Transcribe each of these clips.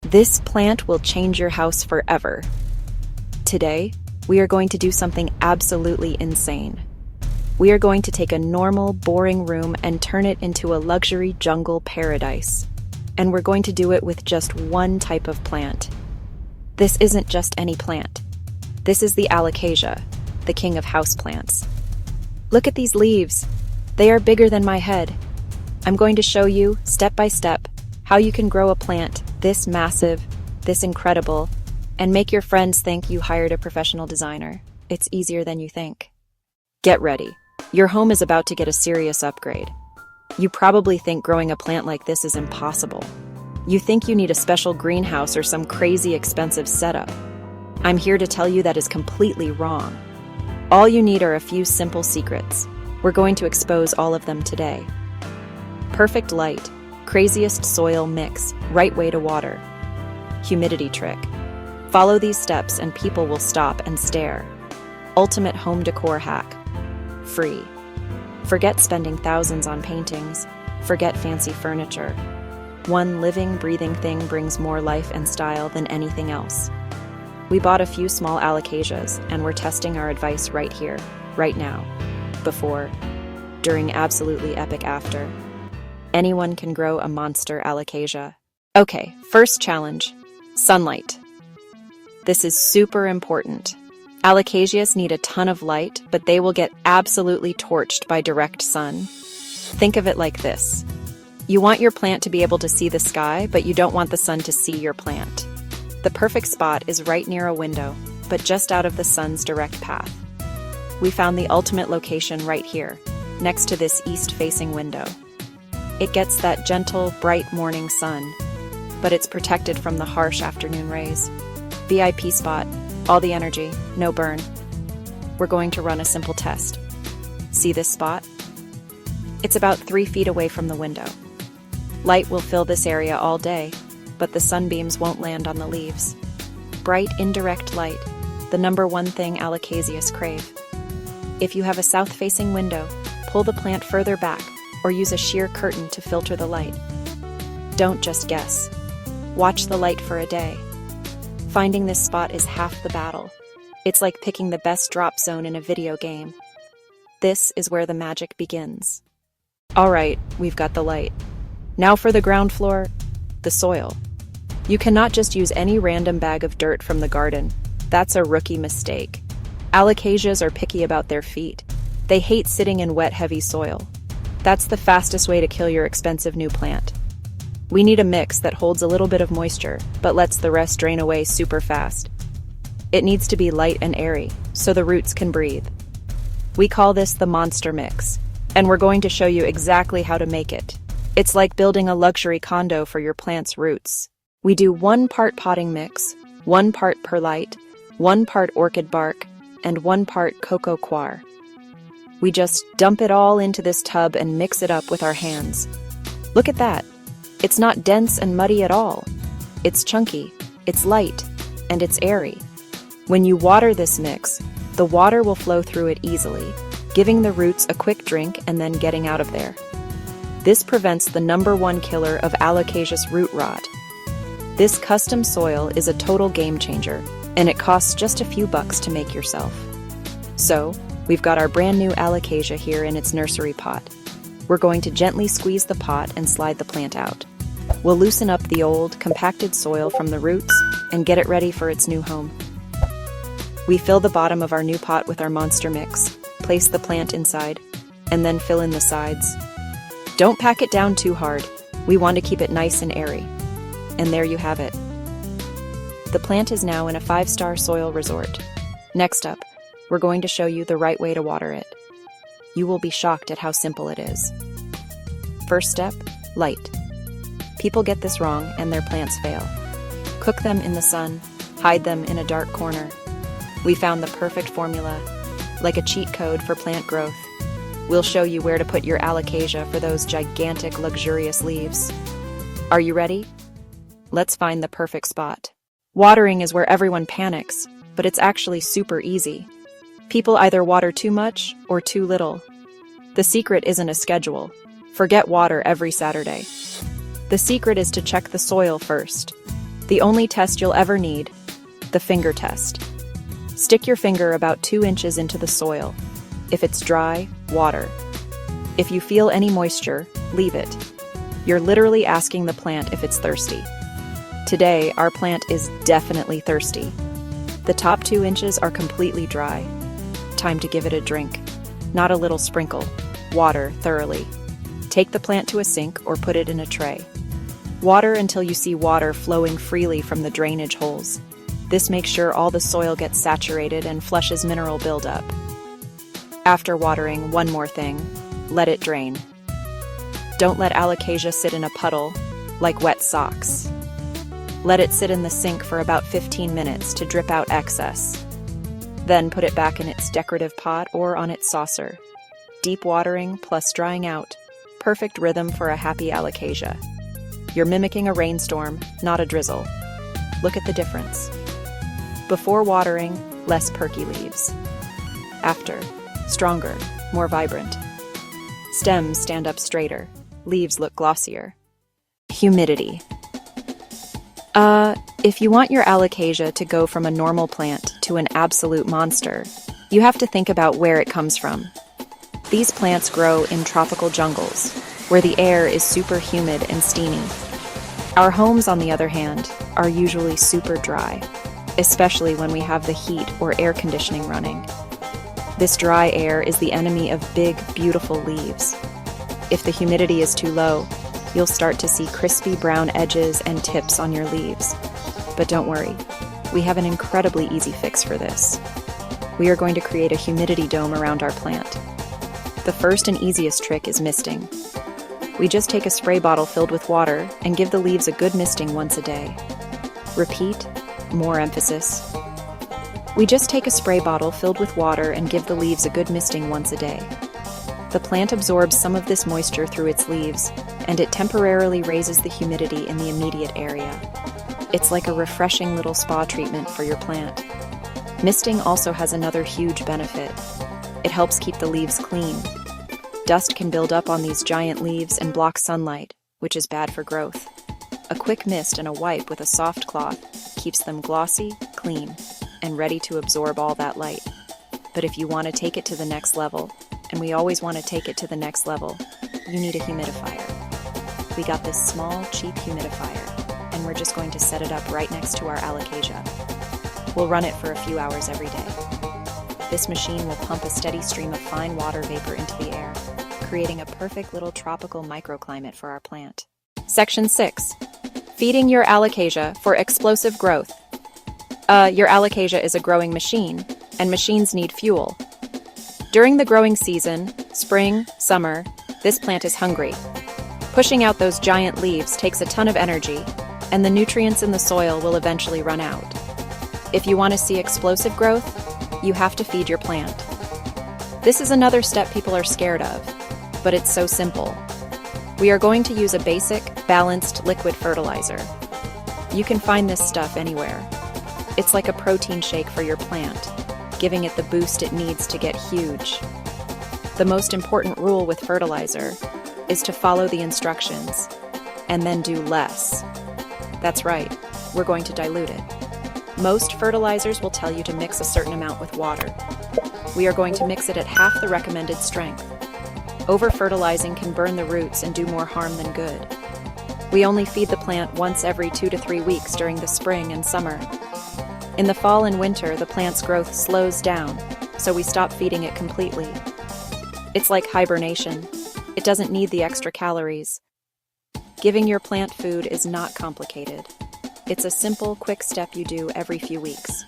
This plant will change your house forever. Today, we are going to do something absolutely insane. We are going to take a normal, boring room and turn it into a luxury jungle paradise. And we're going to do it with just one type of plant. This isn't just any plant. This is the Alocasia, the king of houseplants. Look at these leaves. They are bigger than my head. I'm going to show you, step by step, how you can grow a plant this massive, this incredible, and make your friends think you hired a professional designer. It's easier than you think. Get ready. Your home is about to get a serious upgrade. You probably think growing a plant like this is impossible. You think you need a special greenhouse or some crazy expensive setup. I'm here to tell you that is completely wrong. All you need are a few simple secrets. We're going to expose all of them today. Perfect light, craziest soil mix, right way to water. Humidity trick. Follow these steps and people will stop and stare. Ultimate home decor hack. Free. Forget spending thousands on paintings. Forget fancy furniture. One living, breathing thing brings more life and style than anything else. We bought a few small alocasias and we're testing our advice right here, right now. Before, during, absolutely epic after. Anyone can grow a monster alocasia. Okay, first challenge. Sunlight. This is super important. Alocasias need a ton of light, but they will get absolutely torched by direct sun. Think of it like this. You want your plant to be able to see the sky, but you don't want the sun to see your plant. The perfect spot is right near a window, but just out of the sun's direct path. We found the ultimate location right here, next to this east-facing window. It gets that gentle, bright morning sun, but it's protected from the harsh afternoon rays. VIP spot, all the energy, no burn. We're going to run a simple test. See this spot? It's about 3 feet away from the window. Light will fill this area all day, but the sunbeams won't land on the leaves. Bright, indirect light, the number one thing alocasias crave. If you have a south-facing window, pull the plant further back or use a sheer curtain to filter the light. Don't just guess. Watch the light for a day. Finding this spot is half the battle. It's like picking the best drop zone in a video game. This is where the magic begins. All right, we've got the light. Now for the ground floor, the soil. You cannot just use any random bag of dirt from the garden. That's a rookie mistake. Alocasias are picky about their feet. They hate sitting in wet, heavy soil. That's the fastest way to kill your expensive new plant. We need a mix that holds a little bit of moisture, but lets the rest drain away super fast. It needs to be light and airy, so the roots can breathe. We call this the monster mix, and we're going to show you exactly how to make it. It's like building a luxury condo for your plant's roots. We do 1 part potting mix, 1 part perlite, 1 part orchid bark, and 1 part cocoa coir. We just dump it all into this tub and mix it up with our hands. Look at that. It's not dense and muddy at all. It's chunky, it's light, and it's airy. When you water this mix, the water will flow through it easily, giving the roots a quick drink and then getting out of there. This prevents the number one killer of alocasia's root rot. This custom soil is a total game changer, and it costs just a few bucks to make yourself. So, we've got our brand new alocasia here in its nursery pot. We're going to gently squeeze the pot and slide the plant out. We'll loosen up the old, compacted soil from the roots and get it ready for its new home. We fill the bottom of our new pot with our monster mix, place the plant inside, and then fill in the sides. Don't pack it down too hard. We want to keep it nice and airy. And there you have it. The plant is now in a 5-star soil resort. Next up, we're going to show you the right way to water it. You will be shocked at how simple it is. First step, light. People get this wrong and their plants fail. Cook them in the sun, hide them in a dark corner. We found the perfect formula, like a cheat code for plant growth. We'll show you where to put your alocasia for those gigantic, luxurious leaves. Are you ready? Let's find the perfect spot. Watering is where everyone panics, but it's actually super easy. People either water too much or too little. The secret isn't a schedule. Forget water every Saturday. The secret is to check the soil first. The only test you'll ever need, the finger test. Stick your finger about 2 inches into the soil. If it's dry, water. If you feel any moisture, leave it. You're literally asking the plant if it's thirsty. Today, our plant is definitely thirsty. The top 2 inches are completely dry. Time to give it a drink. Not a little sprinkle. Water thoroughly. Take the plant to a sink or put it in a tray. Water until you see water flowing freely from the drainage holes. This makes sure all the soil gets saturated and flushes mineral buildup. After watering, one more thing. Let it drain. Don't let Alocasia sit in a puddle, like wet socks. Let it sit in the sink for about 15 minutes to drip out excess. Then put it back in its decorative pot or on its saucer. Deep watering plus drying out. Perfect rhythm for a happy Alocasia. You're mimicking a rainstorm, not a drizzle. Look at the difference. Before watering, less perky leaves. After, stronger, more vibrant. Stems stand up straighter. Leaves look glossier. Humidity. If you want your Alocasia to go from a normal plant to an absolute monster, you have to think about where it comes from. These plants grow in tropical jungles, where the air is super humid and steamy. Our homes, on the other hand, are usually super dry, especially when we have the heat or air conditioning running. This dry air is the enemy of big, beautiful leaves. If the humidity is too low, you'll start to see crispy brown edges and tips on your leaves. But don't worry, we have an incredibly easy fix for this. We are going to create a humidity dome around our plant. The first and easiest trick is misting. We just take a spray bottle filled with water and give the leaves a good misting once a day. Repeat, more emphasis. We just take a spray bottle filled with water and give the leaves a good misting once a day. The plant absorbs some of this moisture through its leaves, and it temporarily raises the humidity in the immediate area. It's like a refreshing little spa treatment for your plant. Misting also has another huge benefit. It helps keep the leaves clean. Dust can build up on these giant leaves and block sunlight, which is bad for growth. A quick mist and a wipe with a soft cloth keeps them glossy, clean, and ready to absorb all that light. But if you want to take it to the next level, and we always want to take it to the next level, you need a humidifier. We got this small, cheap humidifier, and we're just going to set it up right next to our Alocasia. We'll run it for a few hours every day. This machine will pump a steady stream of fine water vapor into the air, creating a perfect little tropical microclimate for our plant. Section 6. Feeding your Alocasia for explosive growth. Your Alocasia is a growing machine, and machines need fuel. During the growing season, spring, summer, this plant is hungry. Pushing out those giant leaves takes a ton of energy, and the nutrients in the soil will eventually run out. If you want to see explosive growth, you have to feed your plant. This is another step people are scared of, but it's so simple. We are going to use a basic, balanced liquid fertilizer. You can find this stuff anywhere. It's like a protein shake for your plant, giving it the boost it needs to get huge. The most important rule with fertilizer is to follow the instructions, and then do less. That's right, we're going to dilute it. Most fertilizers will tell you to mix a certain amount with water. We are going to mix it at half the recommended strength. Over-fertilizing can burn the roots and do more harm than good. We only feed the plant once every 2 to 3 weeks during the spring and summer. In the fall and winter, the plant's growth slows down, so we stop feeding it completely. It's like hibernation. It doesn't need the extra calories. Giving your plant food is not complicated. It's a simple, quick step you do every few weeks.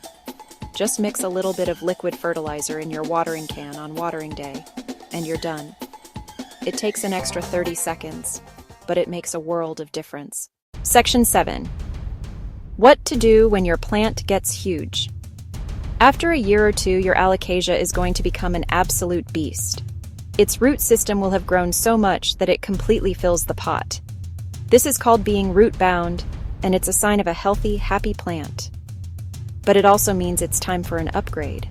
Just mix a little bit of liquid fertilizer in your watering can on watering day, and you're done. It takes an extra 30 seconds, but it makes a world of difference. Section 7. What to do when your plant gets huge. After a year or two, your Alocasia is going to become an absolute beast. Its root system will have grown so much that it completely fills the pot. This is called being root-bound, and it's a sign of a healthy, happy plant. But it also means it's time for an upgrade.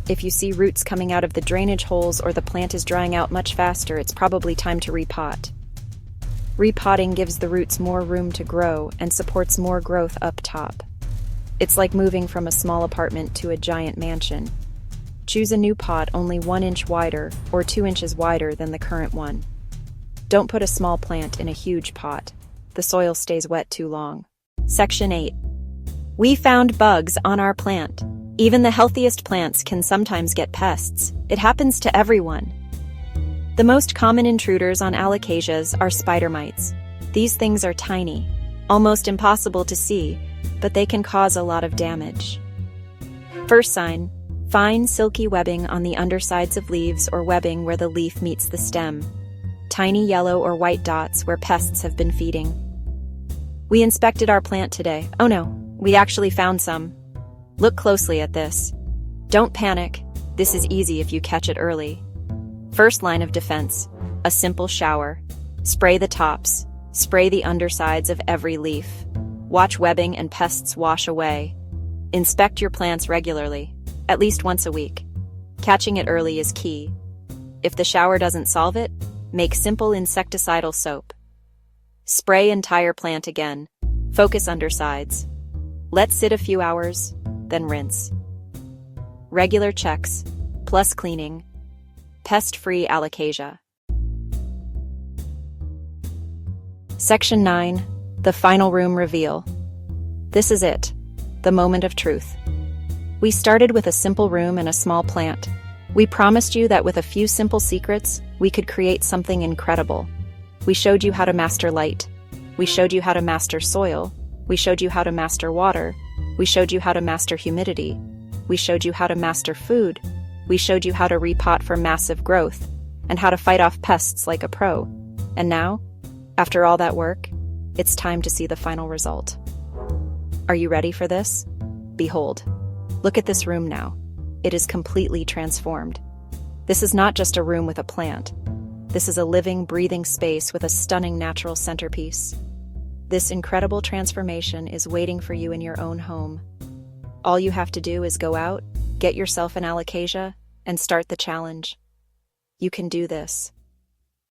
If you see roots coming out of the drainage holes or the plant is drying out much faster, it's probably time to repot. Repotting gives the roots more room to grow and supports more growth up top. It's like moving from a small apartment to a giant mansion. Choose a new pot only 1 inch wider or 2 inches wider than the current one. Don't put a small plant in a huge pot. The soil stays wet too long. Section 8. We found bugs on our plant. Even the healthiest plants can sometimes get pests. It happens to everyone. The most common intruders on alocasias are spider mites. These things are tiny, almost impossible to see, but they can cause a lot of damage. First sign, fine silky webbing on the undersides of leaves or webbing where the leaf meets the stem. Tiny yellow or white dots where pests have been feeding. We inspected our plant today. Oh no, we actually found some. Look closely at this. Don't panic. This is easy if you catch it early. First line of defense, a simple shower. Spray the tops. Spray the undersides of every leaf. Watch webbing and pests wash away. Inspect your plants regularly, at least once a week. Catching it early is key. If the shower doesn't solve it, make simple insecticidal soap. Spray entire plant again. Focus undersides. Let sit a few hours, then rinse. Regular checks, plus cleaning. Pest-free alocasia. Section 9. The final room reveal. This is it, the moment of truth. We started with a simple room and a small plant. We promised you that with a few simple secrets, we could create something incredible. We showed you how to master light. We showed you how to master soil. We showed you how to master water. We showed you how to master humidity. We showed you how to master food. We showed you how to repot for massive growth, and how to fight off pests like a pro. And now, after all that work, it's time to see the final result. Are you ready for this? Behold. Look at this room now. It is completely transformed. This is not just a room with a plant. This is a living, breathing space with a stunning natural centerpiece. This incredible transformation is waiting for you in your own home. All you have to do is go out, get yourself an alocasia, and start the challenge. You can do this.